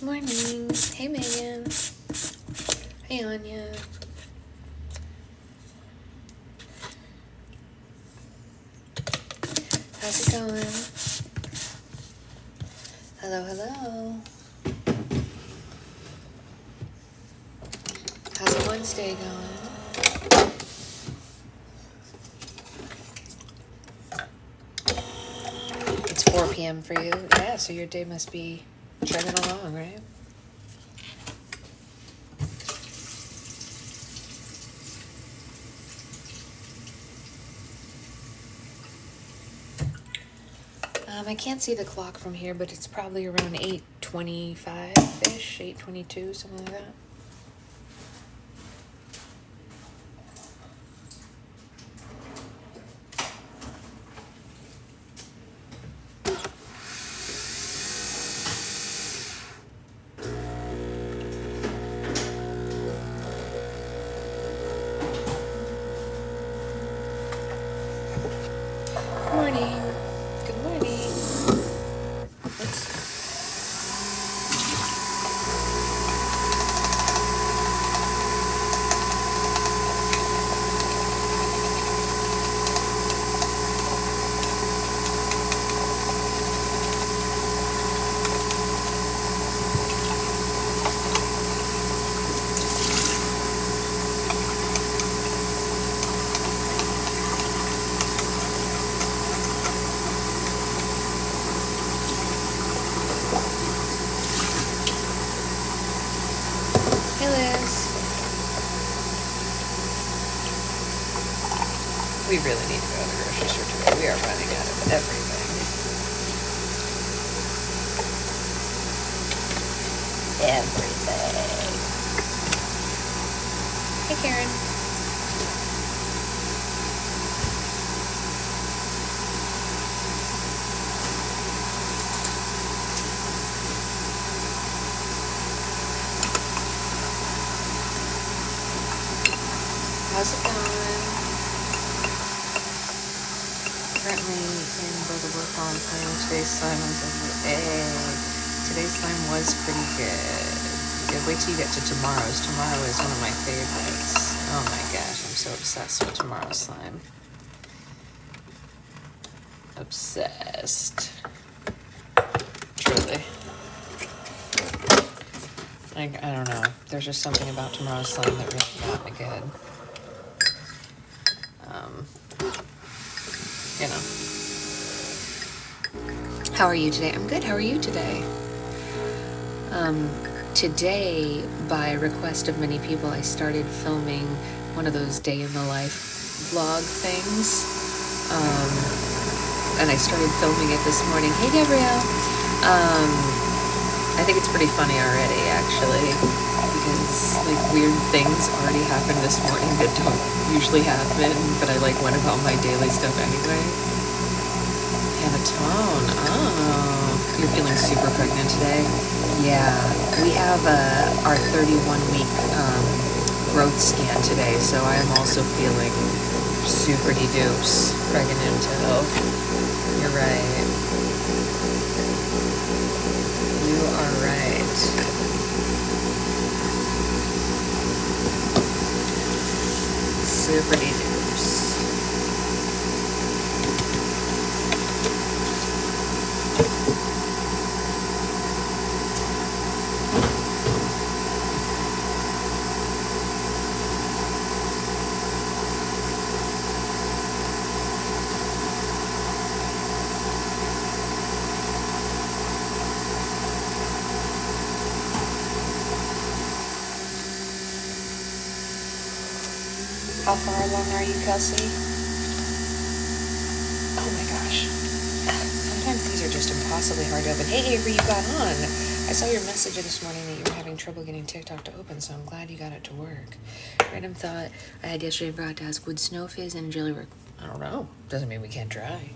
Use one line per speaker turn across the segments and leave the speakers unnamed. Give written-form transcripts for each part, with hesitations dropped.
Morning. Hey, Megan. Hey, Anya. How's it going? Hello, hello. How's the Wednesday going? It's 4 p.m. for you. Yeah, so your day must be chugging along, right? I can't see the clock from here, but it's probably around 8:25-ish, 8:22, something like that. Morning. Good morning. Oops. Hey, Liz. We really need to go to the grocery store today. We are running out of everything. Everything. Hey, Karen. How's it going? Currently in Brother Work on playing today's slime on today's slime was pretty good. Good. Wait till you get to tomorrow's. Tomorrow is one of my favorites. Oh my gosh, I'm so obsessed with tomorrow's slime. Obsessed. Truly. I don't know. There's just something about tomorrow's slime that really got me good. You know. How are you today? I'm good. How are you today? Today, by request of many people, I started filming one of those day in the life vlog things. And I started filming it this morning. Hey, Gabrielle. I think it's pretty funny already, actually, because like weird things already happened this morning that don't usually happen, but I like went about my daily stuff anyway. Panettone. Oh, you're feeling super pregnant today? Yeah, we have our 31-week growth scan today, so I am also feeling super de-dupes pregnant. You're right. You are right. Super de-dupes. How far along are you, Kelsey? Oh my gosh. Sometimes these are just impossibly hard to open. Hey, Avery, you got on. I saw your message this morning that you were having trouble getting TikTok to open, so I'm glad you got it to work. Random thought I had yesterday forgot to ask, would snow fizz and jelly work? I don't know. Doesn't mean we can't try.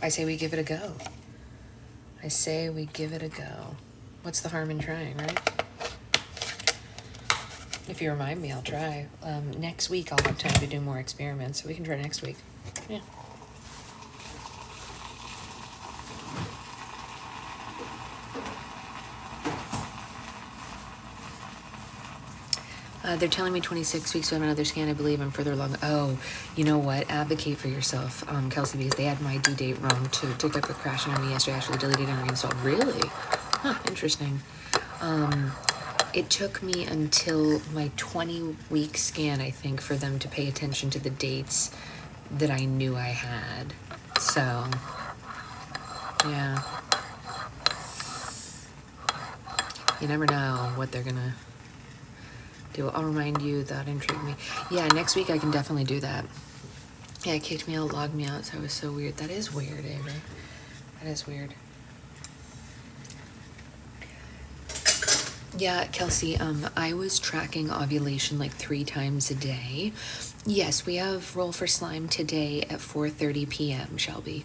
I say we give it a go. I say we give it a go. What's the harm in trying, right? If you remind me, I'll try. Next week, I'll have time to do more experiments, so we can try next week. Yeah. They're telling me 26 weeks to have another scan, I believe, and further along. Oh, you know what? Advocate for yourself, Kelsey, because they had my due date wrong too. TikTok got crashing on me yesterday. I actually deleted and reinstalled. Really? Huh, interesting. It took me until my 20-week scan, I think, for them to pay attention to the dates that I knew I had. So, yeah. You never know what they're gonna do. I'll remind you, that intrigued me. Yeah, next week I can definitely do that. Yeah, it kicked me out, logged me out, so it was so weird. That is weird, Avery. That is weird. Yeah, Kelsey, I was tracking ovulation like 3 times a day. Yes, we have Roll for Slime today at 4:30 p.m., Shelby.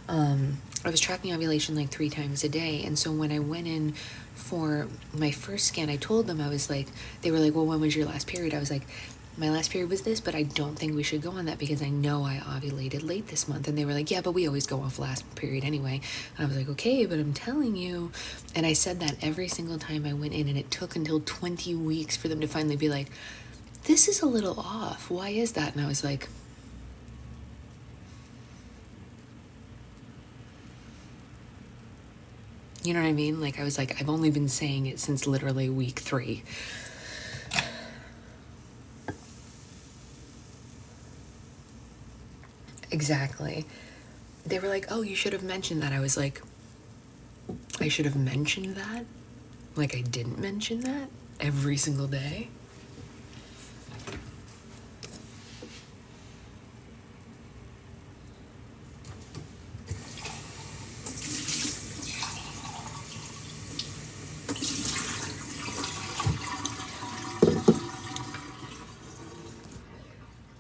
I was tracking ovulation like 3 times a day, and so when I went in for my first scan, I told them, I was like, they were like, well, when was your last period? I was like, my last period was this, but I don't think we should go on that because I know I ovulated late this month. And they were like, yeah, but we always go off last period anyway. And I was like, okay, but I'm telling you. And I said that every single time I went in, and it took until 20 weeks for them to finally be like, this is a little off. Why is that? And I was like, you know what I mean? Like, I was like, I've only been saying it since literally week 3. Exactly. They were like, oh, you should have mentioned that. I was like, I should have mentioned that? Like I didn't mention that every single day?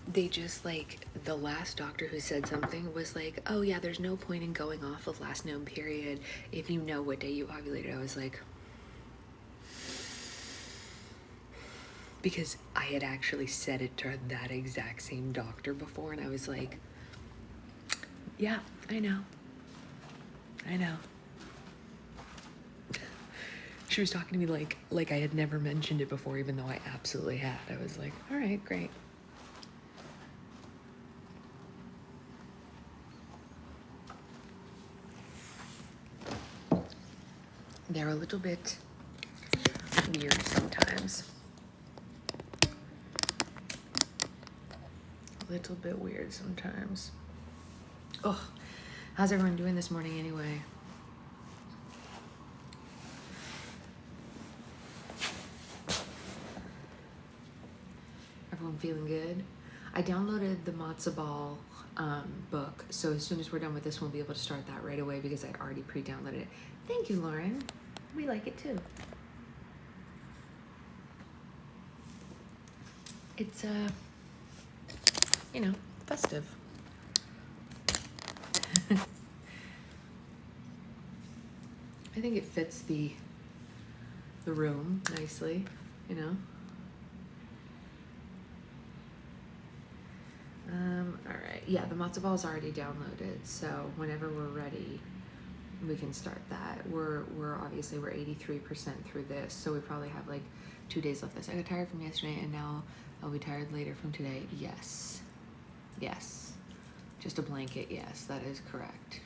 They just, like, the last doctor who said something was like, oh yeah, there's no point in going off of last known period if you know what day you ovulated. I was like, because I had actually said it to that exact same doctor before, and I was like, yeah, I know. She was talking to me like I had never mentioned it before, even though I absolutely had. I was like, all right, great. They're a little bit weird sometimes. A little bit weird sometimes. Oh, how's everyone doing this morning anyway? Everyone feeling good? I downloaded the Matzo Ball book, so as soon as we're done with this, we'll be able to start that right away because I already pre-downloaded it. Thank you, Lauren. We like it too. It's you know, festive. I think it fits the room nicely, you know. All right, yeah, the matzo ball is already downloaded, so whenever we're ready, we can start that. We're obviously we're 83% through this, so we probably have like 2 days left. This I got tired from yesterday, and now I'll be tired later from today. Yes, just a blanket. Yes, that is correct.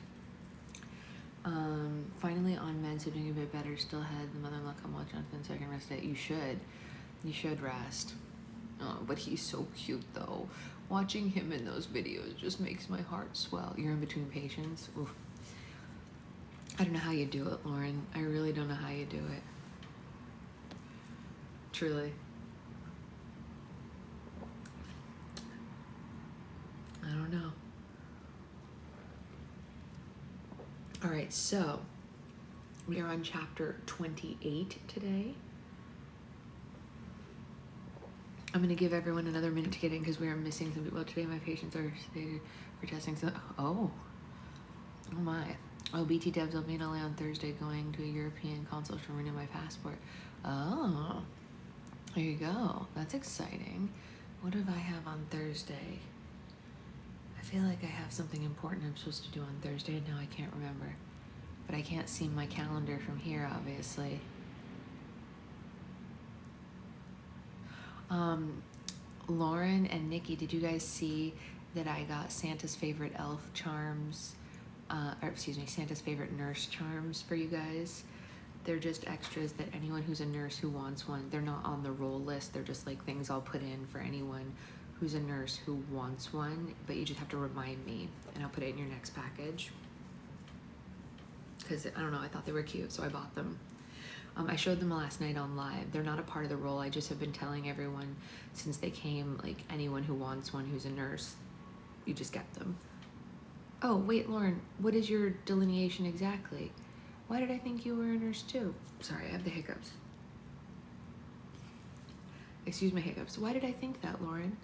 Finally on meds, so doing a bit better. Still had the mother-in-law come watch Jonathan so I can rest it. You should rest. Oh, but he's so cute though. Watching him in those videos just makes my heart swell. You're in between patients. Oof. I don't know how you do it, Lauren. I really don't know how you do it. Truly. I don't know. All right, so we are on chapter 28 today. I'm going to give everyone another minute to get in because we are missing some people. Today my patients are stated for testing. So, oh my. Oh, BT Debs, I'll be in LA on Thursday going to a European consulate to renew my passport. Oh, there you go. That's exciting. What do I have on Thursday? I feel like I have something important I'm supposed to do on Thursday, and now I can't remember. But I can't see my calendar from here, obviously. Lauren and Nikki, did you guys see that I got Santa's favorite elf charms, or excuse me, Santa's favorite nurse charms for you guys? They're just extras that anyone who's a nurse who wants one, they're not on the roll list. They're just like things I'll put in for anyone who's a nurse who wants one, but you just have to remind me and I'll put it in your next package. Because, I don't know, I thought they were cute, so I bought them. I showed them last night on live. They're not a part of the roll. I just have been telling everyone since they came, like anyone who wants one who's a nurse, you just get them. Oh, wait, Lauren, what is your delineation exactly? Why did I think you were a nurse too? Sorry, I have the hiccups. Excuse my hiccups. Why did I think that, Lauren?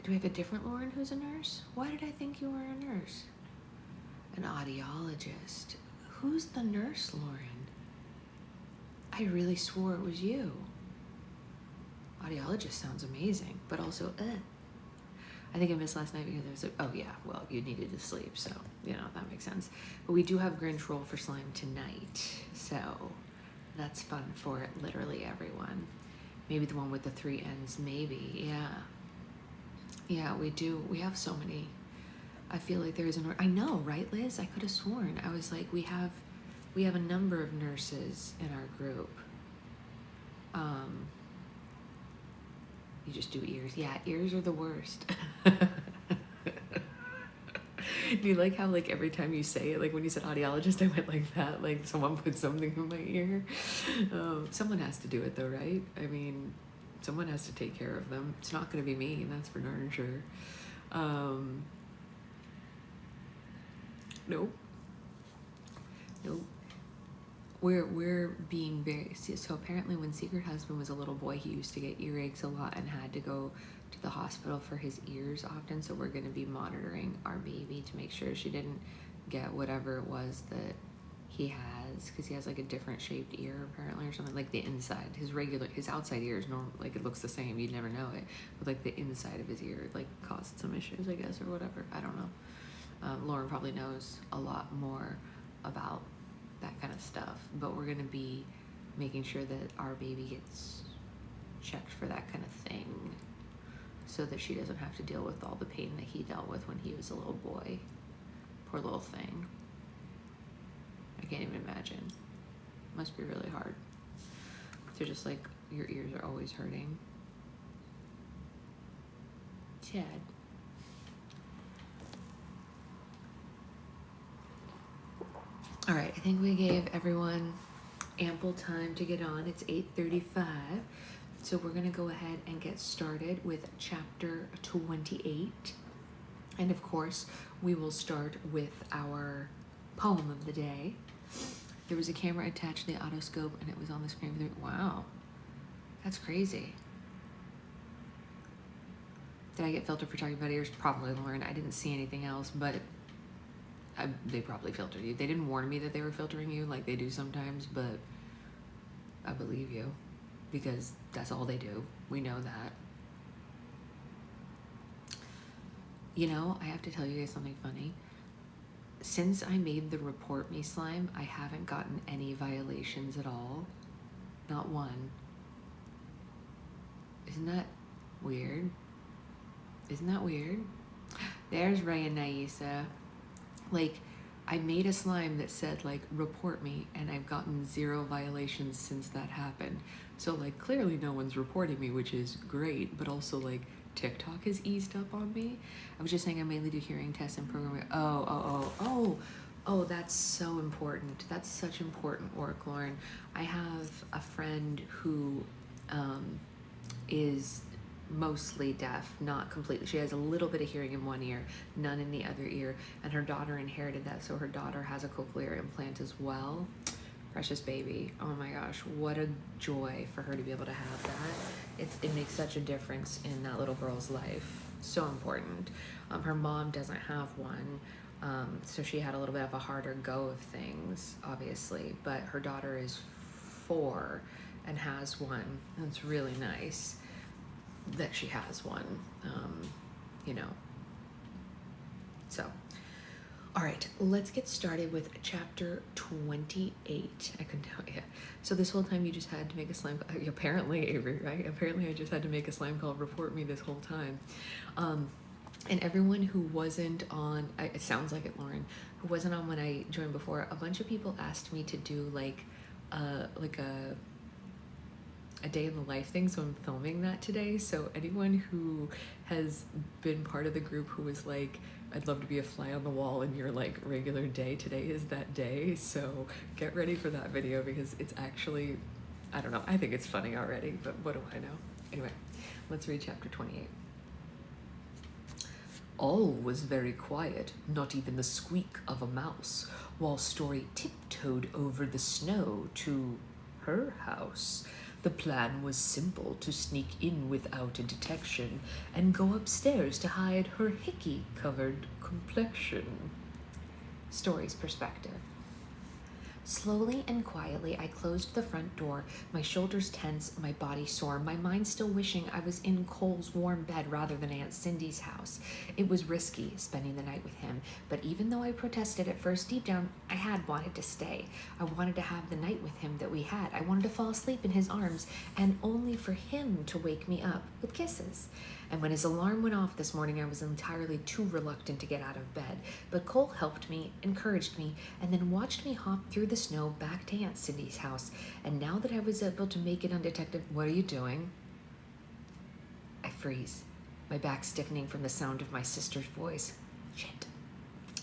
Do we have a different Lauren who's a nurse? Why did I think you were a nurse? An audiologist. Who's the nurse, Lauren? I really swore it was you. Audiologist sounds amazing, but also, I think I missed last night because there was oh yeah, well, you needed to sleep, so, you know, that makes sense. But we do have Grinch Roll for Slime tonight, so that's fun for literally everyone. Maybe the one with the 3 ends, maybe, yeah. Yeah, we do. We have so many. I feel like there is I know, right, Liz? I could have sworn. I was like, we have a number of nurses in our group. You just do ears. Yeah, ears are the worst. Do you like how, like, every time you say it, like when you said audiologist, I went like that, like someone put something in my ear? Someone has to do it though, right? I mean, someone has to take care of them. It's not going to be me, that's for darn sure. Nope. We're being very, so apparently when Secret Husband was a little boy, he used to get earaches a lot and had to go to the hospital for his ears often. So we're going to be monitoring our baby to make sure she didn't get whatever it was that he has, because he has like a different shaped ear apparently, or something. Like the inside, his outside ear is normal, like it looks the same, you'd never know it, but like the inside of his ear like caused some issues, I guess, or whatever. I don't know. Lauren probably knows a lot more about that kind of stuff, but we're going to be making sure that our baby gets checked for that kind of thing so that she doesn't have to deal with all the pain that he dealt with when he was a little boy. Poor little thing. I can't even imagine. Must be really hard. They're just like, your ears are always hurting. Sad. All right, I think we gave everyone ample time to get on. It's 8:35, so we're gonna go ahead and get started with chapter 28. And of course, we will start with our poem of the day. There was a camera attached to the otoscope and it was on the screen. Wow, that's crazy. Did I get filtered for talking about ears? Probably, Lauren. I didn't see anything else, but they probably filtered you. They didn't warn me that they were filtering you like they do sometimes, but I believe you because that's all they do. We know that. You know, I have to tell you guys something funny. Since I made the Report Me slime, I haven't gotten any violations at all. Not one. Isn't that weird? Isn't that weird? There's Ray and Naisa. Like, I made a slime that said, like, report me, and I've gotten 0 violations since that happened. So, like, clearly no one's reporting me, which is great, but also, like, TikTok has eased up on me. I was just saying I mainly do hearing tests and programming. Oh, that's so important. That's such important work, Lauren. I have a friend who is mostly deaf, not completely. She has a little bit of hearing in one ear, none in the other ear, and her daughter inherited that, so her daughter has a cochlear implant as well. Precious baby. Oh my gosh, what a joy for her to be able to have that. It makes such a difference in that little girl's life. So important. Her mom doesn't have one, so she had a little bit of a harder go of things, obviously, but her daughter is 4 and has one, and it's really nice that she has one, you know. So, all right, let's get started with chapter 28. I can tell you. So this whole time you just had to make a slime call. Apparently, Avery, right? Apparently I just had to make a slime call, report me this whole time. And everyone who wasn't on, it sounds like it, Lauren, who wasn't on when I joined before, a bunch of people asked me to do like a day in the life thing, so I'm filming that today. So anyone who has been part of the group who was like, I'd love to be a fly on the wall in your like regular day, today is that day. So get ready for that video because it's actually, I don't know, I think it's funny already, but what do I know? Anyway, let's read chapter 28. All was very quiet, not even the squeak of a mouse, while Story tiptoed over the snow to her house. The plan was simple: to sneak in without a detection and go upstairs to hide her hickey-covered complexion. Story's perspective. Slowly and quietly, I closed the front door, my shoulders tense, my body sore, my mind still wishing I was in Cole's warm bed rather than Aunt Cindy's house. It was risky, spending the night with him, but even though I protested at first, deep down, I had wanted to stay. I wanted to have the night with him that we had. I wanted to fall asleep in his arms, and only for him to wake me up with kisses. And when his alarm went off this morning, I was entirely too reluctant to get out of bed. But Cole helped me, encouraged me, and then watched me hop through the snow back to Aunt Cindy's house. And now that I was able to make it undetected, what are you doing? I freeze, my back stiffening from the sound of my sister's voice. Shit.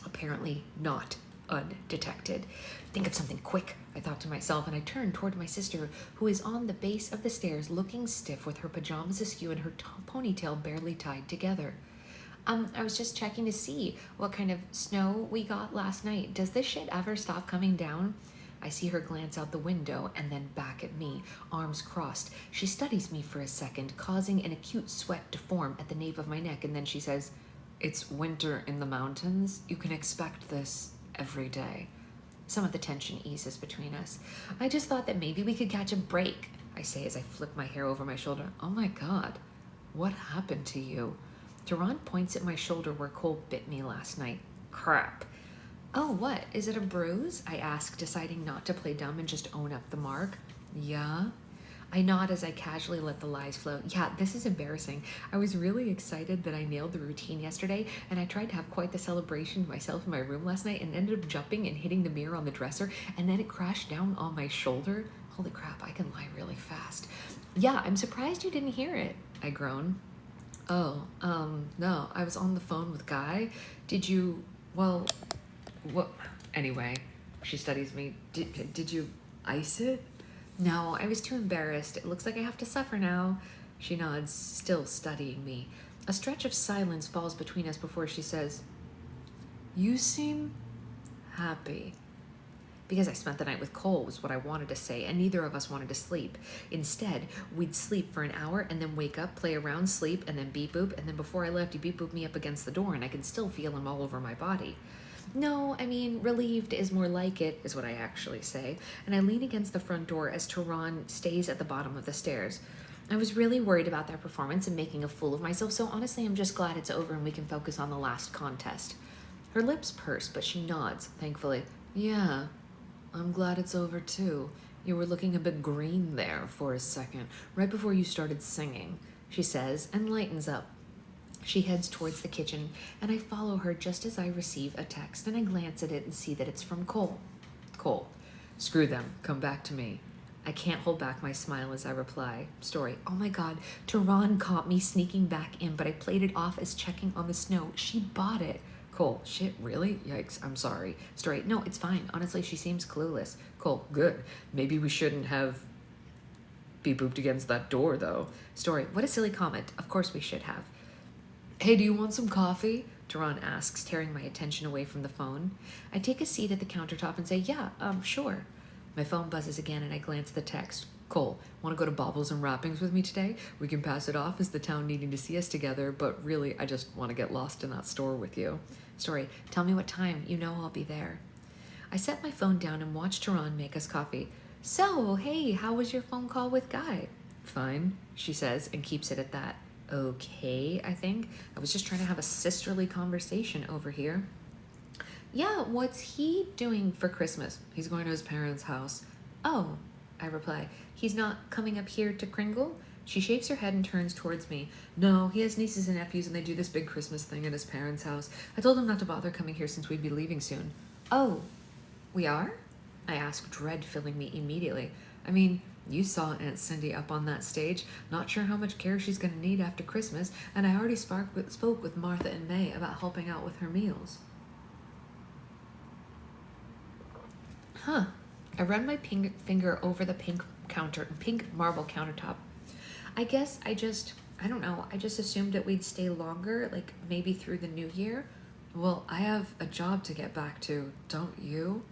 Apparently not undetected. Think of something quick, I thought to myself, and I turned toward my sister, who is on the base of the stairs, looking stiff with her pajamas askew and her ponytail barely tied together. I was just checking to see what kind of snow we got last night. Does this shit ever stop coming down? I see her glance out the window and then back at me, arms crossed. She studies me for a second, causing an acute sweat to form at the nape of my neck, and then she says, "It's winter in the mountains. You can expect this every day." Some of the tension eases between us. I just thought that maybe we could catch a break, I say as I flip my hair over my shoulder. Oh my God, what happened to you? Duran points at my shoulder where Cole bit me last night. Crap. Oh, what? Is it a bruise? I ask, deciding not to play dumb and just own up the mark. Yeah. I nod as I casually let the lies flow. Yeah, this is embarrassing. I was really excited that I nailed the routine yesterday, and I tried to have quite the celebration myself in my room last night and ended up jumping and hitting the mirror on the dresser, and then it crashed down on my shoulder. Holy crap, I can lie really fast. Yeah, I'm surprised you didn't hear it, I groan. Oh, no, I was on the phone with Guy. Did you, well, what, anyway, she studies me. Did you ice it? No, I was too embarrassed. It looks like I have to suffer now. She nods, still studying me. A stretch of silence falls between us before she says, "You seem happy." Because I spent the night with Cole was what I wanted to say, and neither of us wanted to sleep. Instead, we'd sleep for an hour and then wake up, play around, sleep, and then beep boop, and then before I left, he beep booped me up against the door, and I can still feel him all over my body. No, I mean, relieved is more like it, is what I actually say, and I lean against the front door as Tehran stays at the bottom of the stairs. I was really worried about that performance and making a fool of myself, so honestly, I'm just glad it's over and we can focus on the last contest. Her lips purse, but she nods, thankfully. Yeah, I'm glad it's over too. You were looking a bit green there for a second, right before you started singing, she says, and lightens up. She heads towards the kitchen, and I follow her just as I receive a text, and I glance at it and see that it's from Cole. Cole, screw them, come back to me. I can't hold back my smile as I reply. Story, oh my God, Tehran caught me sneaking back in, but I played it off as checking on the snow. She bought it. Cole, shit, really? Yikes, I'm sorry. Story, no, it's fine. Honestly, she seems clueless. Cole, good. Maybe we shouldn't have beep booped against that door, though. Story, what a silly comment. Of course we should have. Hey, do you want some coffee? Tehran asks, tearing my attention away from the phone. I take a seat at the countertop and say, yeah, sure. My phone buzzes again and I glance at the text. Cole, want to go to Baubles and Wrappings with me today? We can pass it off as the town needing to see us together, but really, I just want to get lost in that store with you. Story, tell me what time. You know I'll be there. I set my phone down and watch Tehran make us coffee. So, hey, how was your phone call with Guy? Fine, she says, and keeps it at that. Okay, I think. I was just trying to have a sisterly conversation over here. Yeah, what's he doing for Christmas? He's going to his parents' house. Oh, I reply. He's not coming up here to Kringle? She shakes her head and turns towards me. No, he has nieces and nephews and they do this big Christmas thing at his parents' house. I told him not to bother coming here since we'd be leaving soon. Oh, we are? I ask, dread filling me immediately. I mean, you saw Aunt Cindy up on that stage. Not sure how much care she's going to need after Christmas, and I already spoke with Martha and May about helping out with her meals. Huh. I run my finger over the pink marble countertop. I guess I don't know, I just assumed that we'd stay longer, like maybe through the new year. Well, I have a job to get back to, don't you?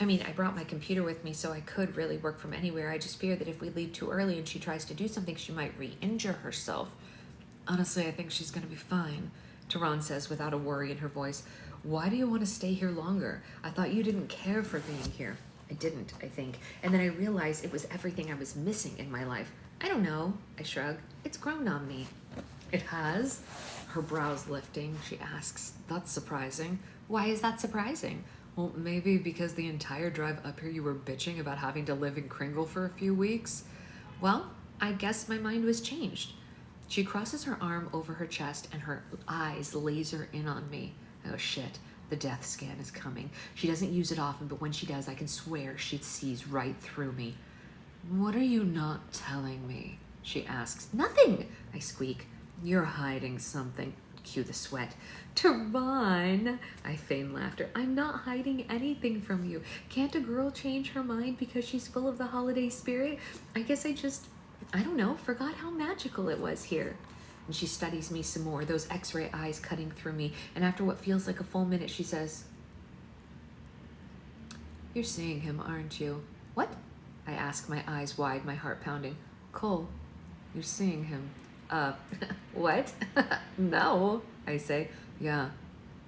I mean, I brought my computer with me so I could really work from anywhere. I just fear that if we leave too early and she tries to do something, she might re-injure herself. Honestly, I think she's gonna be fine, Tehran says without a worry in her voice. Why do you want to stay here longer? I thought you didn't care for being here. I didn't, I think. And then I realized it was everything I was missing in my life. I don't know, I shrug. It's grown on me. It has? Her brows lifting, she asks. That's surprising. Why is that surprising? Well, maybe because the entire drive up here you were bitching about having to live in Kringle for a few weeks? Well, I guess my mind was changed. She crosses her arm over her chest and her eyes laser in on me. Oh shit, the death scan is coming. She doesn't use it often, but when she does, I can swear she sees right through me. What are you not telling me? She asks. Nothing, I squeak. You're hiding something. Cue the sweat. Tehran, I feign laughter. I'm not hiding anything from you. Can't a girl change her mind because she's full of the holiday spirit? I guess I don't know, forgot how magical it was here. And she studies me some more, those x-ray eyes cutting through me. And after what feels like a full minute, she says, You're seeing him, aren't you? What? I ask, my eyes wide, my heart pounding. Cole, you're seeing him. What? No, I say. Yeah,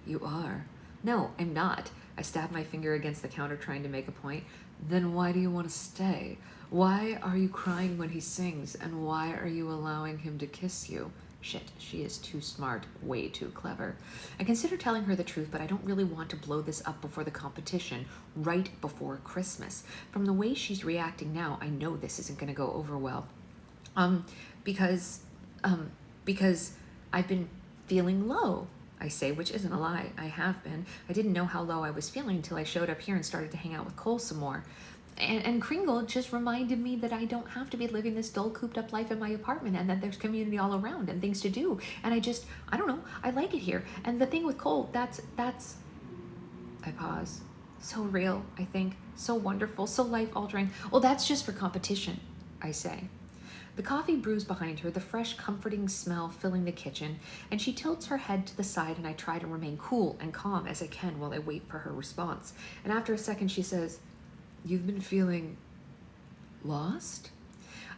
you are. No, I'm not. I stab my finger against the counter trying to make a point. Then why do you want to stay? Why are you crying when he sings? And why are you allowing him to kiss you? Shit, she is too smart, way too clever. I consider telling her the truth, but I don't really want to blow this up before the competition, right before Christmas. From the way she's reacting now, I know this isn't going to go over well. Because I've been feeling low, I say, which isn't a lie. I have been. I didn't know how low I was feeling until I showed up here and started to hang out with Cole some more. And Kringle just reminded me that I don't have to be living this dull, cooped up life in my apartment and that there's community all around and things to do. And I don't know, I like it here. And the thing with Cole, that's, I pause. So real, I think. So wonderful, so life-altering. Well, that's just for competition, I say. The coffee brews behind her, the fresh, comforting smell filling the kitchen, and she tilts her head to the side and I try to remain cool and calm as I can while I wait for her response. And after a second, she says, You've been feeling lost?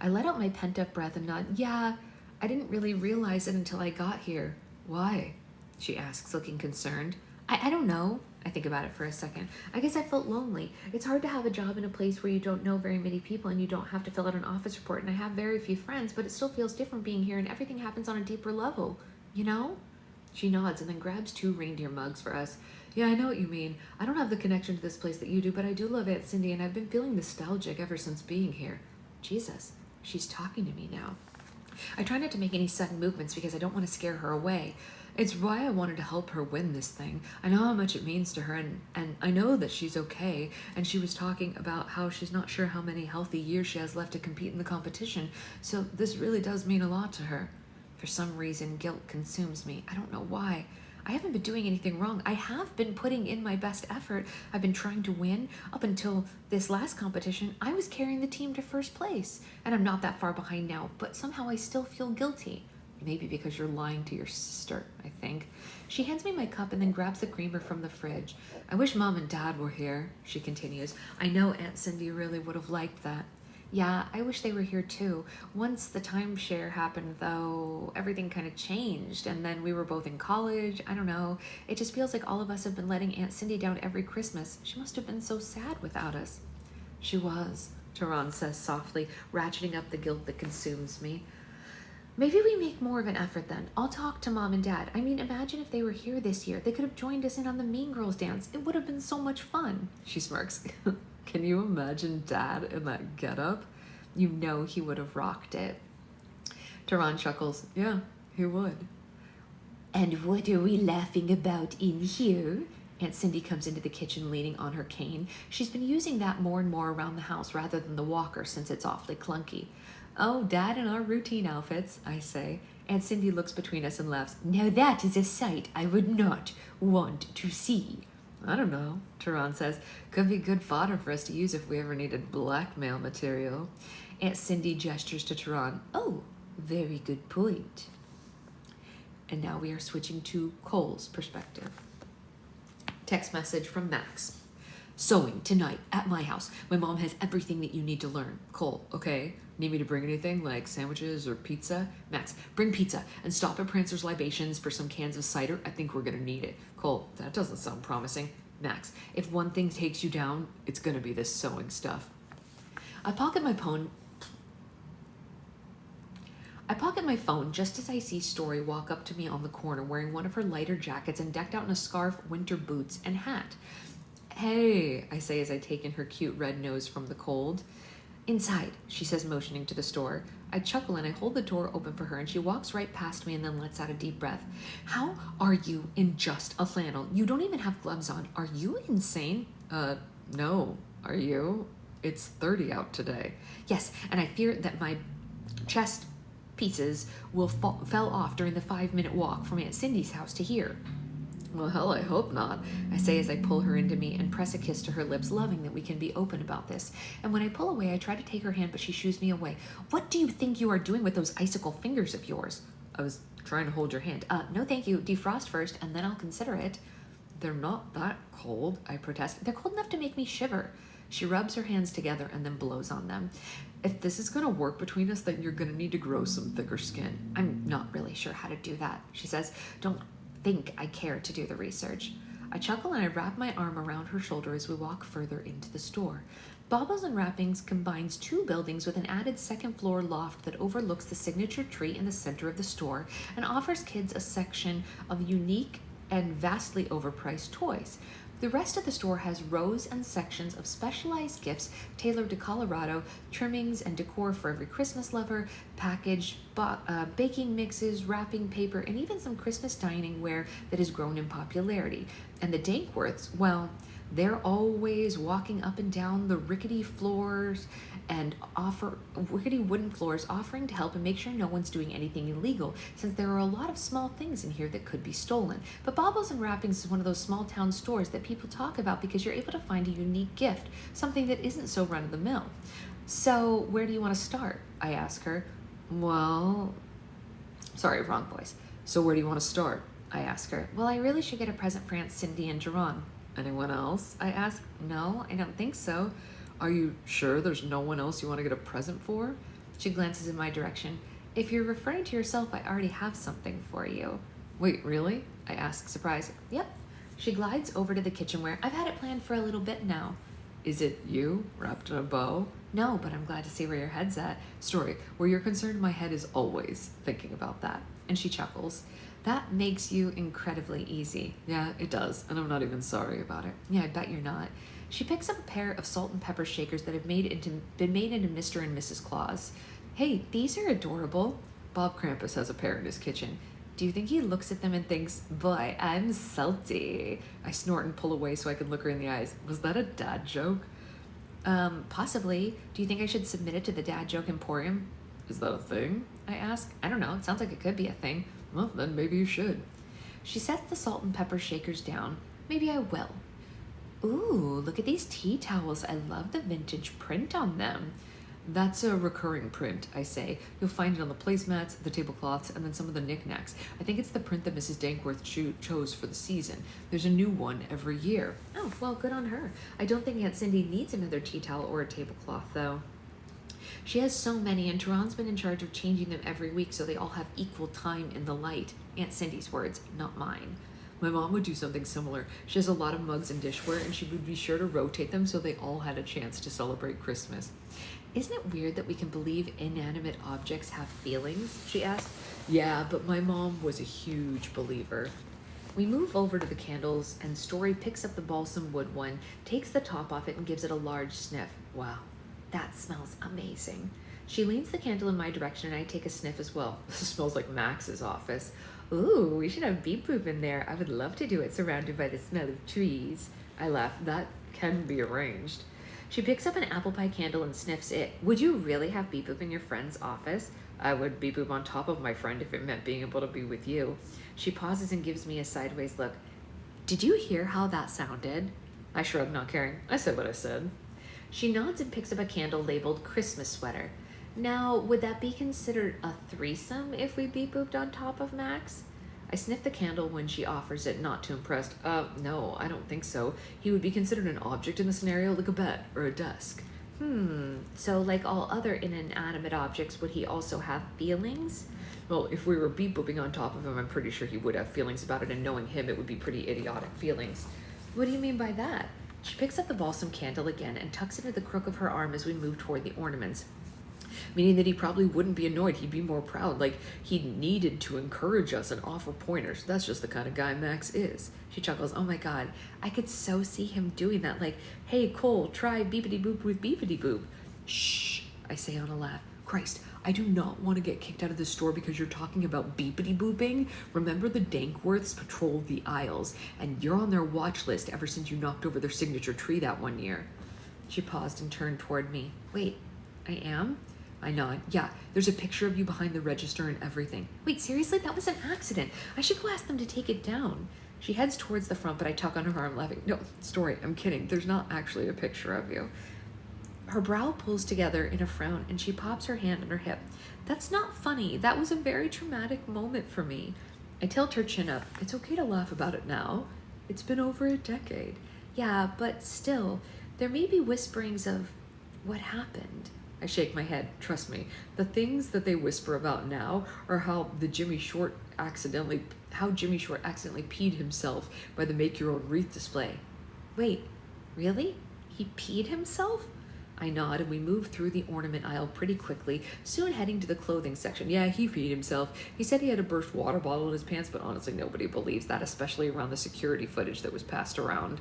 I let out my pent-up breath and nod. Yeah, I didn't really realize it until I got here. Why? She asks, looking concerned. I don't know. I think about it for a second. I guess I felt lonely. It's hard to have a job in a place where you don't know very many people and you don't have to fill out an office report, and I have very few friends, but it still feels different being here and everything happens on a deeper level, you know? She nods and then grabs 2 reindeer mugs for us. Yeah, I know what you mean. I don't have the connection to this place that you do, but I do love Aunt Cindy and I've been feeling nostalgic ever since being here. Jesus, she's talking to me now. I try not to make any sudden movements because I don't want to scare her away. It's why I wanted to help her win this thing. I know how much it means to her, and I know that she's okay. And she was talking about how she's not sure how many healthy years she has left to compete in the competition. So this really does mean a lot to her. For some reason, guilt consumes me. I don't know why. I haven't been doing anything wrong. I have been putting in my best effort. I've been trying to win. Up until this last competition, I was carrying the team to first place. And I'm not that far behind now, but somehow I still feel guilty. Maybe because you're lying to your sister, I think. She hands me my cup and then grabs the creamer from the fridge. I wish Mom and Dad were here, she continues. I know Aunt Cindy really would have liked that. Yeah, I wish they were here too. Once the timeshare happened, though, everything kind of changed. And then we were both in college. I don't know. It just feels like all of us have been letting Aunt Cindy down every Christmas. She must have been so sad without us. She was, Tehran says softly, ratcheting up the guilt that consumes me. Maybe we make more of an effort then. I'll talk to Mom and Dad. I mean, imagine if they were here this year. They could have joined us in on the Mean Girls dance. It would have been so much fun. She smirks. Can you imagine Dad in that getup? You know he would have rocked it. Tehran chuckles. Yeah, he would. And what are we laughing about in here? Aunt Cindy comes into the kitchen leaning on her cane. She's been using that more and more around the house rather than the walker since it's awfully clunky. Oh, Dad in our routine outfits, I say. Aunt Cindy looks between us and laughs. Now that is a sight I would not want to see. I don't know, Tehran says. Could be good fodder for us to use if we ever needed blackmail material. Aunt Cindy gestures to Tehran. Oh, very good point. And now we are switching to Cole's perspective. Text message from Max. Sewing tonight at my house. My mom has everything that you need to learn. Cole, okay? Need me to bring anything like sandwiches or pizza? Max, bring pizza and stop at Prancer's Libations for some cans of cider. I think we're gonna need it. Cole, that doesn't sound promising. Max, if one thing takes you down, it's gonna be this sewing stuff. I pocket my phone just as I see Story walk up to me on the corner wearing one of her lighter jackets and decked out in a scarf, winter boots, and hat. Hey, I say as I take in her cute red nose from the cold. Inside, she says, motioning to the store. I chuckle and I hold the door open for her and she walks right past me and then lets out a deep breath. How are you in just a flannel? You don't even have gloves on. Are you insane? No. Are you? It's 30 out today. Yes, and I fear that my chest pieces fell off during the 5-minute walk from Aunt Cindy's house to here. Well, hell, I hope not, I say as I pull her into me and press a kiss to her lips, loving that we can be open about this. And when I pull away, I try to take her hand, but she shoos me away. What do you think you are doing with those icicle fingers of yours? I was trying to hold your hand. No thank you. Defrost first, and then I'll consider it. They're not that cold, I protest. They're cold enough to make me shiver. She rubs her hands together and then blows on them. If this is going to work between us, then you're going to need to grow some thicker skin. I'm not really sure how to do that, she says. Don't think I care to do the research. I chuckle and I wrap my arm around her shoulder as we walk further into the store. Baubles and Wrappings combines 2 buildings with an added 2nd floor loft that overlooks the signature tree in the center of the store and offers kids a section of unique and vastly overpriced toys. The rest of the store has rows and sections of specialized gifts tailored to Colorado, trimmings and decor for every Christmas lover, packaged baking mixes, wrapping paper, and even some Christmas dining ware that has grown in popularity. And the Dankworths, well, they're always walking up and down the rickety wooden floors, offering to help and make sure no one's doing anything illegal, since there are a lot of small things in here that could be stolen. But Baubles and Wrappings is one of those small town stores that people talk about because you're able to find a unique gift, something that isn't so run-of-the-mill. So where do you want to start? I ask her. Well, sorry, wrong voice. So where do you want to start? I ask her. Well, I really should get a present for Aunt Cindy and Jerron. Anyone else? I ask. No, I don't think so. Are you sure there's no one else you want to get a present for? She glances in my direction. If you're referring to yourself, I already have something for you. Wait, really? I ask, surprised. Yep. She glides over to the kitchenware. I've had it planned for a little bit now. Is it you, wrapped in a bow? No, but I'm glad to see where your head's at. Story, where you're concerned, my head is always thinking about that. And she chuckles. That makes you incredibly easy. Yeah, it does, and I'm not even sorry about it. Yeah, I bet you're not. She picks up a pair of salt and pepper shakers that have been made into Mr. and Mrs. Claus. Hey, these are adorable. Bob Krampus has a pair in his kitchen. Do you think he looks at them and thinks, boy, I'm salty? I snort and pull away so I can look her in the eyes. Was that a dad joke? Possibly. Do you think I should submit it to the Dad Joke Emporium? Is that a thing? I ask. I don't know. It sounds like it could be a thing. Well, then maybe you should. She sets the salt and pepper shakers down. Maybe I will. Ooh, look at these tea towels. I love the vintage print on them. That's a recurring print, I say. You'll find it on the placemats, the tablecloths, and then some of the knickknacks. I think it's the print that Mrs. Dankworth chose for the season. There's a new one every year. Oh, well, good on her. I don't think Aunt Cindy needs another tea towel or a tablecloth, though. She has so many, and Tehran's been in charge of changing them every week so they all have equal time in the light. Aunt Cindy's words, not mine. My mom would do something similar. She has a lot of mugs and dishware, and she would be sure to rotate them so they all had a chance to celebrate Christmas. Isn't it weird that we can believe inanimate objects have feelings? She asked. Yeah, but my mom was a huge believer. We move over to the candles, and Story picks up the balsam wood one, takes the top off it, and gives it a large sniff. Wow, that smells amazing. She leans the candle in my direction, and I take a sniff as well. This smells like Max's office. Ooh, we should have Beep Boop in there. I would love to do it surrounded by the smell of trees. I laugh. That can be arranged. She picks up an apple pie candle and sniffs it. Would you really have Beep Boop in your friend's office? I would Beep Boop on top of my friend if it meant being able to be with you. She pauses and gives me a sideways look. Did you hear how that sounded? I shrug, not caring. I said what I said. She nods and picks up a candle labeled Christmas Sweater. Now, would that be considered a threesome if we Beep Booped on top of Max? I sniff the candle when she offers it, not too impressed. No, I don't think so. He would be considered an object in the scenario, like a bed or a desk. So like all other inanimate objects, would he also have feelings? Well, if we were Beep Booping on top of him, I'm pretty sure he would have feelings about it, and knowing him, it would be pretty idiotic feelings. What do you mean by that? She picks up the balsam candle again and tucks it into the crook of her arm as we move toward the ornaments. Meaning that he probably wouldn't be annoyed. He'd be more proud. Like, he needed to encourage us and offer pointers. That's just the kind of guy Max is. She chuckles. Oh my God, I could so see him doing that. Like, hey, Cole, try beepity boop with beepity boop. Shh, I say on a laugh. Christ, I do not want to get kicked out of the store because you're talking about beepity booping. Remember the Dankworths patrol the aisles, and you're on their watch list ever since you knocked over their signature tree that one year. She paused and turned toward me. Wait, I am? I nod. Yeah, there's a picture of you behind the register and everything. Wait, seriously? That was an accident. I should go ask them to take it down. She heads towards the front, but I tug on her arm, laughing. No, Story, I'm kidding. There's not actually a picture of you. Her brow pulls together in a frown, and she pops her hand on her hip. That's not funny. That was a very traumatic moment for me. I tilt her chin up. It's okay to laugh about it now. It's been over a decade. Yeah, but still, there may be whisperings of what happened. I shake my head. Trust me, the things that they whisper about now are how Jimmy Short accidentally peed himself by the make your own wreath display. Wait, really? He peed himself? I nod and we move through the ornament aisle pretty quickly, soon heading to the clothing section. Yeah, he peed himself. He said he had a burst water bottle in his pants, but honestly nobody believes that, especially around the security footage that was passed around.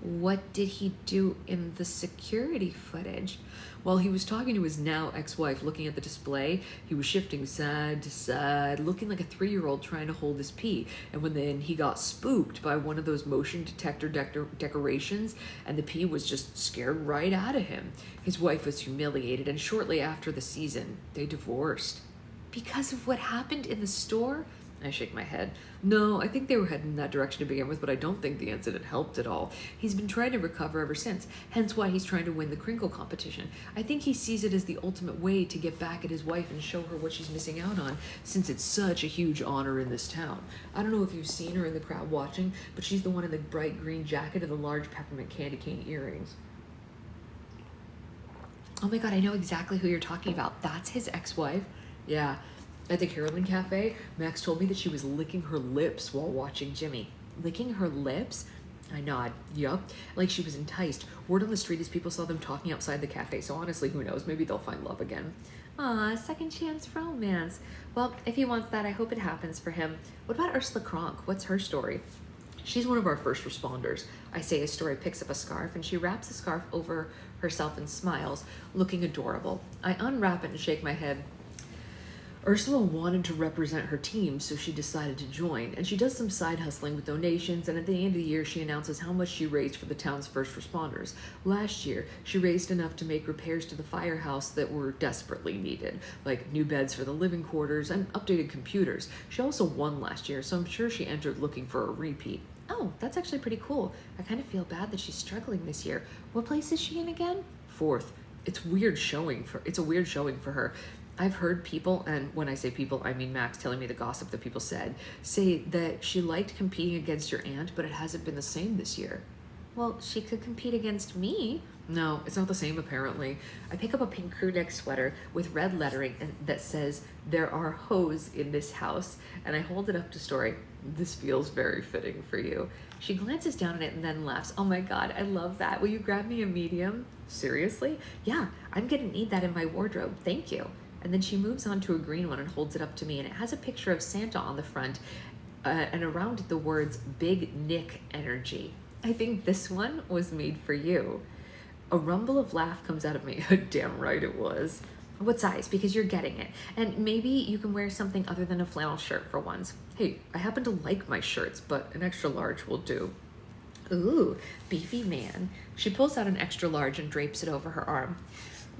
What did he do in the security footage? While he was talking to his now ex-wife looking at the display, he was shifting side to side, looking like a 3-year-old trying to hold his pee. And then he got spooked by one of those motion detector decorations, and the pee was just scared right out of him. His wife was humiliated, and shortly after the season, they divorced. Because of what happened in the store? I shake my head. No, I think they were heading in that direction to begin with, but I don't think the incident helped at all. He's been trying to recover ever since, hence why he's trying to win the crinkle competition. I think he sees it as the ultimate way to get back at his wife and show her what she's missing out on, since it's such a huge honor in this town. I don't know if you've seen her in the crowd watching, but she's the one in the bright green jacket and the large peppermint candy cane earrings. Oh my God, I know exactly who you're talking about. That's his ex-wife? Yeah. At the Carolyn Cafe, Max told me that she was licking her lips while watching Jimmy. Licking her lips? I nod. Yup. Like she was enticed. Word on the street is people saw them talking outside the cafe, so honestly, who knows? Maybe they'll find love again. Aw, second chance romance. Well, if he wants that, I hope it happens for him. What about Ursula Kronk? What's her story? She's one of our first responders. I say as Story picks up a scarf, and she wraps the scarf over herself and smiles, looking adorable. I unwrap it and shake my head. Ursula wanted to represent her team, so she decided to join, and she does some side hustling with donations, and at the end of the year she announces how much she raised for the town's first responders. Last year, she raised enough to make repairs to the firehouse that were desperately needed, like new beds for the living quarters and updated computers. She also won last year, so I'm sure she entered looking for a repeat. Oh, that's actually pretty cool. I kind of feel bad that she's struggling this year. What place is she in again? 4th. It's a weird showing for her. I've heard people, and when I say people, I mean Max telling me the gossip that people said, say that she liked competing against your aunt, but it hasn't been the same this year. Well, she could compete against me. No, it's not the same apparently. I pick up a pink crew neck sweater with red lettering that says, "There are hoes in this house," and I hold it up to Story. This feels very fitting for you. She glances down at it and then laughs. Oh my God, I love that. Will you grab me a medium? Seriously? Yeah, I'm gonna need that in my wardrobe. Thank you. And then she moves on to a green one and holds it up to me, and it has a picture of Santa on the front. and around it the words Big Nick Energy. I think this one was made for you. A rumble of laugh comes out of me. Damn right it was. What size? Because you're getting it. And maybe you can wear something other than a flannel shirt for once. Hey, I happen to like my shirts, but an extra large will do. Ooh, beefy man. She pulls out an extra large and drapes it over her arm.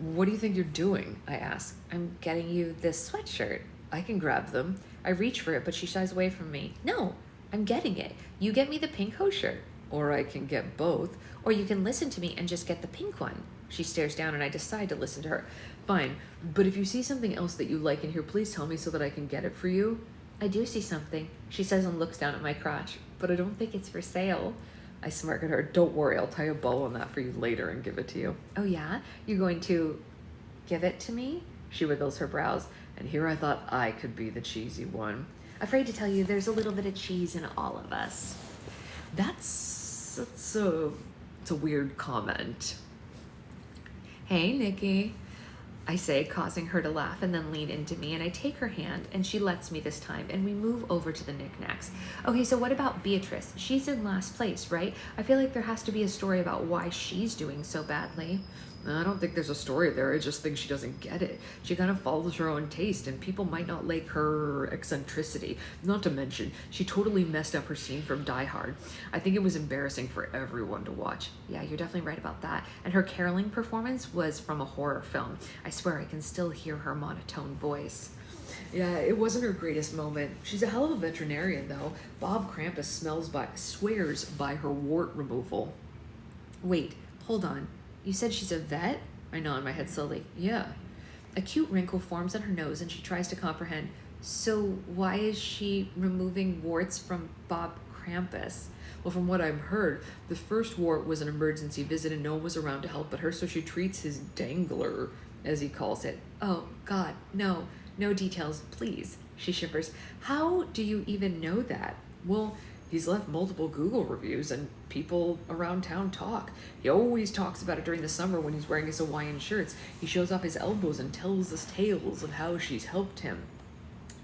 What do you think you're doing? I ask. I'm getting you this sweatshirt. I can grab them. I reach for it, but she shies away from me. No, I'm getting it. You get me the pink hose shirt. Or I can get both. Or you can listen to me and just get the pink one. She stares down and I decide to listen to her. Fine, but if you see something else that you like in here, please tell me so that I can get it for you. I do see something, she says and looks down at my crotch, but I don't think it's for sale. I smirk at her. Don't worry, I'll tie a bow on that for you later and give it to you. Oh yeah? You're going to give it to me? She wiggles her brows. And here I thought I could be the cheesy one. Afraid to tell you, there's a little bit of cheese in all of us. That's a weird comment. Hey, Nikki, I say, causing her to laugh and then lean into me, and I take her hand and she lets me this time and we move over to the knickknacks. Okay, so what about Beatrice? She's in last place, right? I feel like there has to be a story about why she's doing so badly. I don't think there's a story there. I just think she doesn't get it. She kind of follows her own taste and people might not like her eccentricity. Not to mention, she totally messed up her scene from Die Hard. I think it was embarrassing for everyone to watch. Yeah, you're definitely right about that. And her caroling performance was from a horror film. I swear I can still hear her monotone voice. Yeah, it wasn't her greatest moment. She's a hell of a veterinarian though. Bob Krampus swears by her wart removal. Wait, hold on. You said she's a vet? I nod my head slowly. Yeah. A cute wrinkle forms on her nose and she tries to comprehend. So why is she removing warts from Bob Krampus? Well, from what I've heard, the first wart was an emergency visit and no one was around to help but her, so she treats his dangler, as he calls it. Oh, God, no details, please, she shivers. How do you even know that? Well, he's left multiple Google reviews and people around town talk. He always talks about it during the summer when he's wearing his Hawaiian shirts. He shows off his elbows and tells us tales of how she's helped him.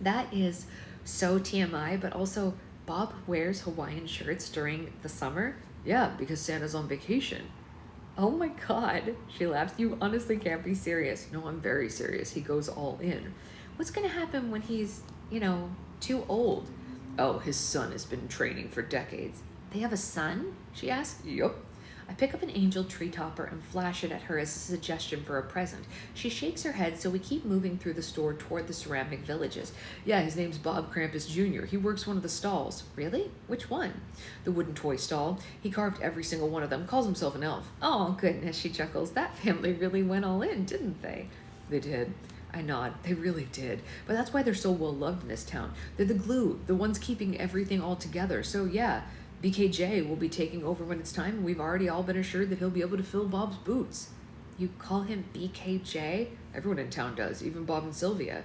That is so TMI, but also Bob wears Hawaiian shirts during the summer? Yeah, because Santa's on vacation. Oh my God, she laughs. You honestly can't be serious. No, I'm very serious. He goes all in. What's gonna happen when he's, too old? Oh, his son has been training for decades. They have a son? She asks. Yup. I pick up an angel tree topper and flash it at her as a suggestion for a present. She shakes her head, so we keep moving through the store toward the ceramic villages. Yeah, his name's Bob Krampus Jr. He works one of the stalls. Really? Which one? The wooden toy stall. He carved every single one of them, calls himself an elf. Oh, goodness, she chuckles. That family really went all in, didn't they? They did. I nod. They really did. But that's why they're so well loved in this town. They're the glue, the ones keeping everything all together. So yeah, BKJ will be taking over when it's time, and we've already all been assured that he'll be able to fill Bob's boots. You call him BKJ? Everyone in town does, even Bob and Sylvia.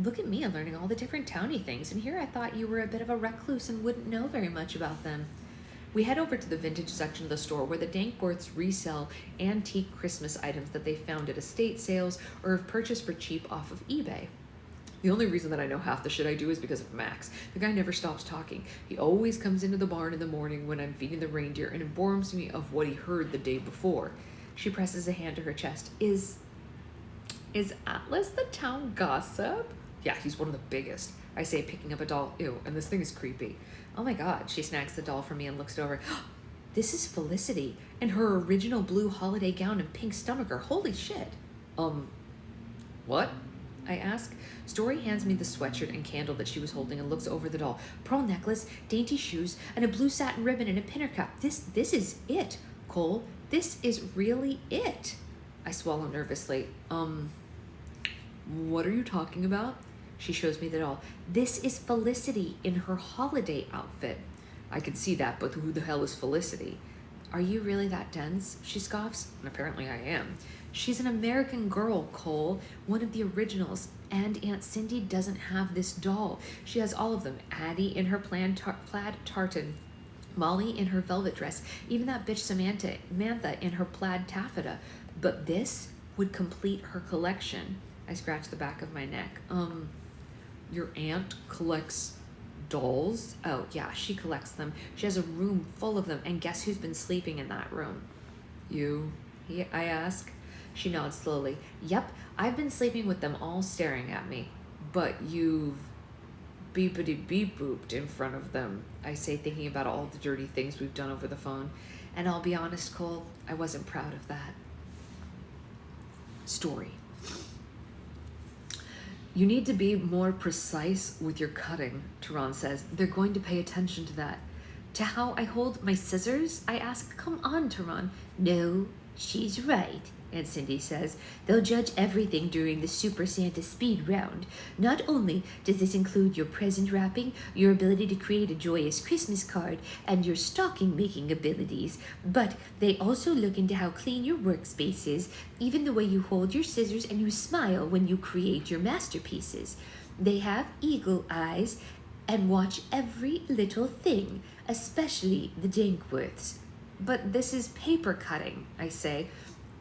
Look at me, I'm learning all the different towny things, and here I thought you were a bit of a recluse and wouldn't know very much about them. We head over to the vintage section of the store where the Dankworths resell antique Christmas items that they found at estate sales or have purchased for cheap off of eBay. The only reason that I know half the shit I do is because of Max. The guy never stops talking. He always comes into the barn in the morning when I'm feeding the reindeer and informs me of what he heard the day before. She presses a hand to her chest. Is Atlas the town gossip? Yeah, he's one of the biggest. I say, picking up a doll. Ew, and this thing is creepy. Oh my God, she snags the doll from me and looks it over. This is Felicity in her original blue holiday gown and pink stomacher. Holy shit. What? I ask. Story hands me the sweatshirt and candle that she was holding and looks over the doll. Pearl necklace, dainty shoes, and a blue satin ribbon and a pinner cup. This is it, Cole. This is really it. I swallow nervously. What are you talking about? She shows me the doll. This is Felicity in her holiday outfit. I can see that, but who the hell is Felicity? Are you really that dense? She scoffs. And apparently I am. She's an American Girl, Cole, one of the originals. And Aunt Cindy doesn't have this doll. She has all of them. Addie in her plaid tartan. Molly in her velvet dress. Even that bitch Samantha in her plaid taffeta. But this would complete her collection. I scratch the back of my neck. Your aunt collects Dolls? Oh, yeah, she collects them. She has a room full of them, and guess who's been sleeping in that room? You? I ask. She nods slowly. Yep, I've been sleeping with them all staring at me. But you've beepity beep booped in front of them, I say, thinking about all the dirty things we've done over the phone. And I'll be honest, Cole, I wasn't proud of that. Story. You need to be more precise with your cutting, Tehran says. They're going to pay attention to that. To how I hold my scissors? I ask. Come on, Tehran. No, she's right, Aunt Cindy says. They'll judge everything during the Super Santa speed round. Not only does this include your present wrapping, your ability to create a joyous Christmas card, and your stocking making abilities, but they also look into how clean your workspace is, even the way you hold your scissors and you smile when you create your masterpieces. They have eagle eyes and watch every little thing, especially the Dankworths. But this is paper cutting, I say.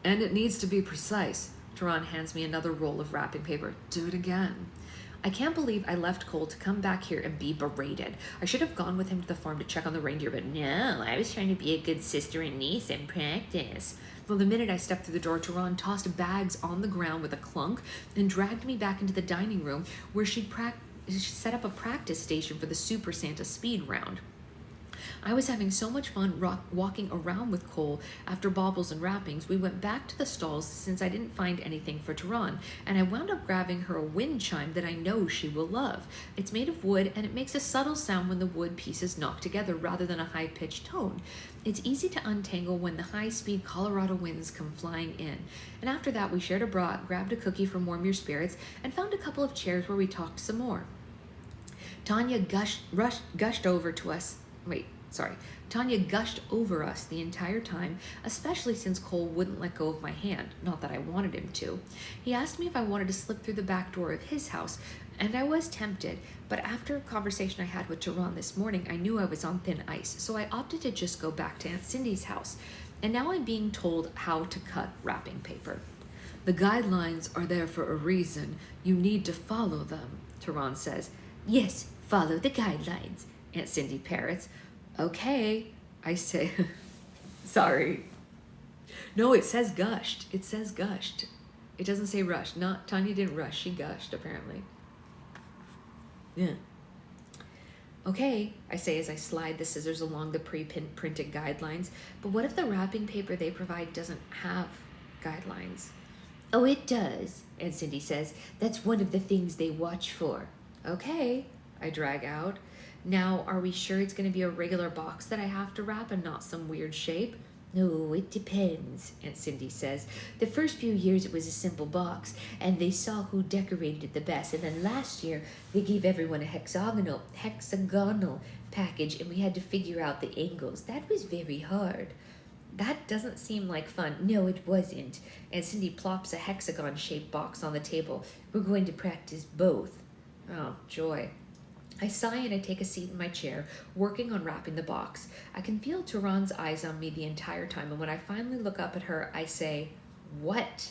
And it needs to be precise. Tehran hands me another roll of wrapping paper. Do it again. I can't believe I left Cole to come back here and be berated. I should have gone with him to the farm to check on the reindeer, but no, I was trying to be a good sister and niece and practice. Well, the minute I stepped through the door, Tehran tossed bags on the ground with a clunk and dragged me back into the dining room where she set up a practice station for the Super Santa speed round. I was having so much fun walking around with Cole after baubles and wrappings. We went back to the stalls since I didn't find anything for Tehran, and I wound up grabbing her a wind chime that I know she will love. It's made of wood, and it makes a subtle sound when the wood pieces knock together rather than a high-pitched tone. It's easy to untangle when the high-speed Colorado winds come flying in. And after that, we shared a brat, grabbed a cookie from Warm Your Spirits, and found a couple of chairs where we talked some more. Tanya gushed over us the entire time, especially since Cole wouldn't let go of my hand, not that I wanted him to. He asked me if I wanted to slip through the back door of his house, and I was tempted, but after a conversation I had with Tehran this morning, I knew I was on thin ice, so I opted to just go back to Aunt Cindy's house, and now I'm being told how to cut wrapping paper. The guidelines are there for a reason. You need to follow them, Tehran says. Yes, follow the guidelines, Aunt Cindy parrots. Okay, I say. Sorry. No, it says gushed. It says gushed. It doesn't say rushed. Tanya didn't rush. She gushed, apparently. Yeah. Okay, I say as I slide the scissors along the pre-printed guidelines. But what if the wrapping paper they provide doesn't have guidelines? Oh, it does, Aunt Cindy says. That's one of the things they watch for. Okay, I drag out. Now, are we sure it's going to be a regular box that I have to wrap and not some weird shape? No, it depends, Aunt Cindy says. The first few years it was a simple box, and they saw who decorated it the best. And then last year, they gave everyone a hexagonal package, and we had to figure out the angles. That was very hard. That doesn't seem like fun. No, it wasn't. Aunt Cindy plops a hexagon-shaped box on the table. We're going to practice both. Oh, joy. I sigh and I take a seat in my chair, working on wrapping the box. I can feel Tehran's eyes on me the entire time, and when I finally look up at her, I say, "What?"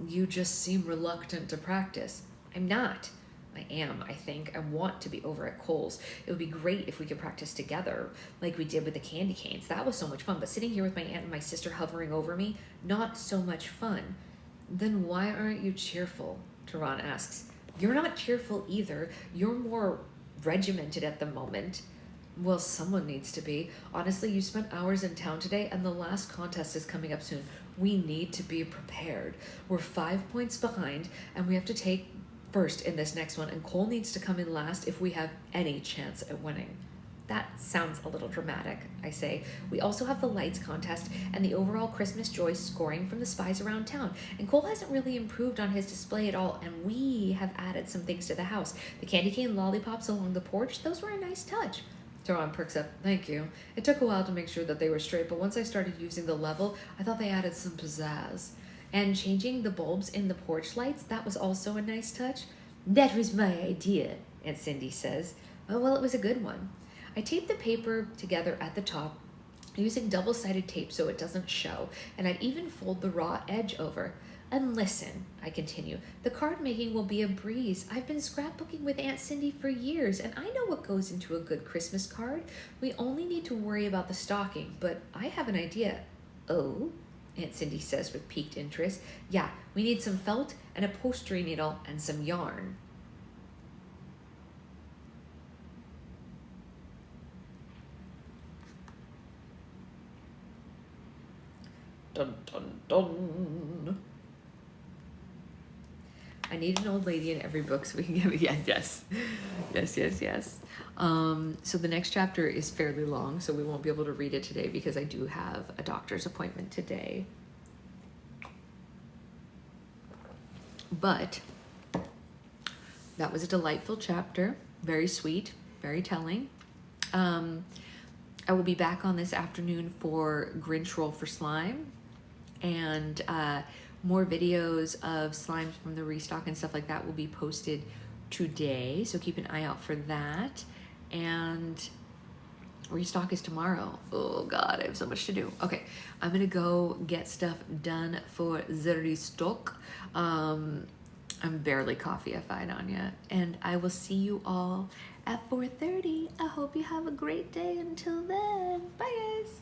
You just seem reluctant to practice. I'm not. I am, I think. I want to be over at Cole's. It would be great if we could practice together, like we did with the candy canes. That was so much fun, but sitting here with my aunt and my sister hovering over me, not so much fun. Then why aren't you cheerful? Tehran asks. You're not cheerful either. You're more regimented at the moment. Well, someone needs to be. Honestly, you spent hours in town today, and the last contest is coming up soon. We need to be prepared. We're 5 points behind, and we have to take first in this next one, and Cole needs to come in last if we have any chance at winning. That sounds a little dramatic, I say. We also have the lights contest and the overall Christmas joy scoring from the spies around town. And Cole hasn't really improved on his display at all, and we have added some things to the house. The candy cane lollipops along the porch, those were a nice touch. Tehran perks up. Thank you. It took a while to make sure that they were straight, but once I started using the level, I thought they added some pizzazz. And changing the bulbs in the porch lights, that was also a nice touch. That was my idea, Aunt Cindy says. Oh, well, it was a good one. I tape the paper together at the top using double-sided tape so it doesn't show, and I even fold the raw edge over.
And listen, I continue, the card making will be a breeze. I've been scrapbooking with Aunt Cindy for years, and I know what goes into a good Christmas card. We only need to worry about the stocking, but I have an idea. Oh? Aunt Cindy says with piqued interest. Yeah, we need some felt and a upholstery needle and some yarn. Dun dun dun. I need an old lady in every book so we can give it. Yes. So the next chapter is fairly long, so we won't be able to read it today because I do have a doctor's appointment today. But that was a delightful chapter, very sweet, very telling. I will be back on this afternoon for Grinch Roll for Slime, and more videos of slimes from the restock and stuff like that will be posted today, so keep an eye out for that. And restock is tomorrow. Oh God, I have so much to do. Okay, I'm gonna go get stuff done for the restock. I'm barely coffee-ified, Anya, and I will see you all at 4:30. I hope you have a great day until then. Bye, guys.